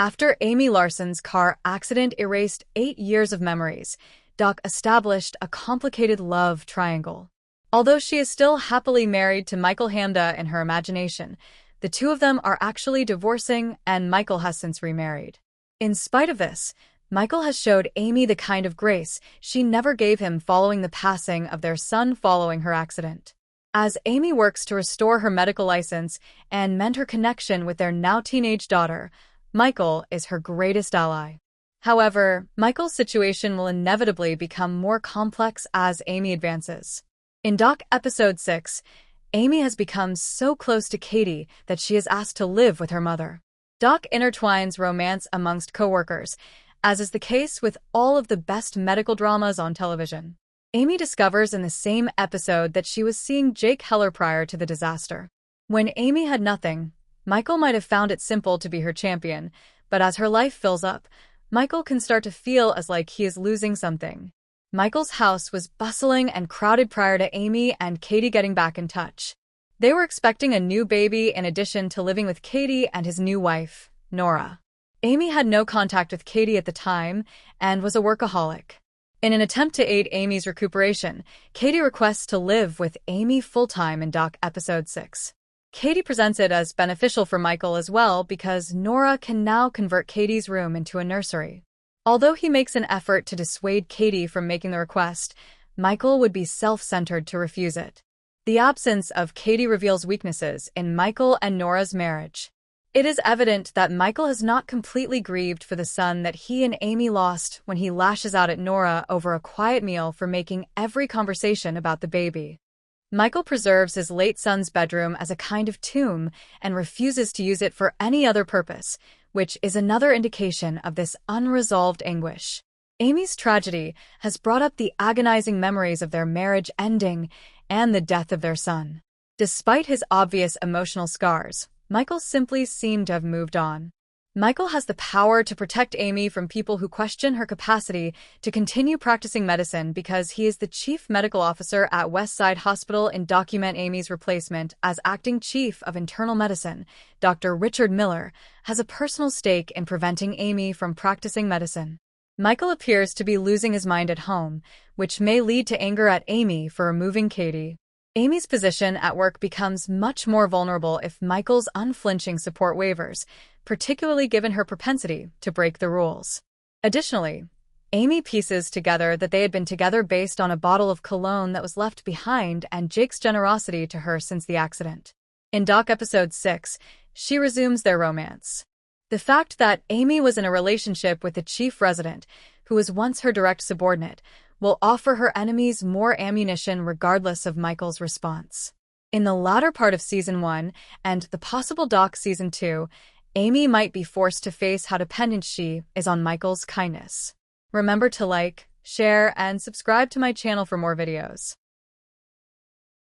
After Amy Larson's car accident erased 8 years of memories, Doc established a complicated love triangle. Although she is still happily married to Michael Hamda in her imagination, the two of them are actually divorcing and Michael has since remarried. In spite of this, Michael has showed Amy the kind of grace she never gave him following the passing of their son following her accident. As Amy works to restore her medical license and mend her connection with their now teenage daughter, Michael is her greatest ally. However, Michael's situation will inevitably become more complex as Amy advances. In Doc Episode 6, Amy has become so close to Katie that she is asked to live with her mother. Doc intertwines romance amongst coworkers, as is the case with all of the best medical dramas on television. Amy discovers in the same episode that she was seeing Jake Heller prior to the disaster. When Amy had nothing, Michael might have found it simple to be her champion, but as her life fills up, Michael can start to feel as like he is losing something. Michael's house was bustling and crowded prior to Amy and Katie getting back in touch. They were expecting a new baby in addition to living with Katie and his new wife, Nora. Amy had no contact with Katie at the time and was a workaholic. In an attempt to aid Amy's recuperation, Katie requests to live with Amy full-time in Doc Episode 6. Katie presents it as beneficial for Michael as well because Nora can now convert Katie's room into a nursery. Although he makes an effort to dissuade Katie from making the request, Michael would be self-centered to refuse it. The absence of Katie reveals weaknesses in Michael and Nora's marriage. It is evident that Michael has not completely grieved for the son that he and Amy lost when he lashes out at Nora over a quiet meal for making every conversation about the baby. Michael preserves his late son's bedroom as a kind of tomb and refuses to use it for any other purpose, which is another indication of this unresolved anguish. Amy's tragedy has brought up the agonizing memories of their marriage ending and the death of their son. Despite his obvious emotional scars, Michael simply seemed to have moved on. Michael has the power to protect Amy from people who question her capacity to continue practicing medicine because he is the chief medical officer at Westside Hospital and document Amy's replacement as acting chief of internal medicine. Dr. Richard Miller has a personal stake in preventing Amy from practicing medicine. Michael appears to be losing his mind at home, which may lead to anger at Amy for removing Katie. Amy's position at work becomes much more vulnerable if Michael's unflinching support wavers, particularly given her propensity to break the rules. Additionally, Amy pieces together that they had been together based on a bottle of cologne that was left behind and Jake's generosity to her since the accident. In Doc Episode 6, she resumes their romance. The fact that Amy was in a relationship with the chief resident, who was once her direct subordinate, will offer her enemies more ammunition regardless of Michael's response. In the latter part of Season 1 and the possible Doc Season 2, Amy might be forced to face how dependent she is on Michael's kindness. Remember to like, share, and subscribe to my channel for more videos.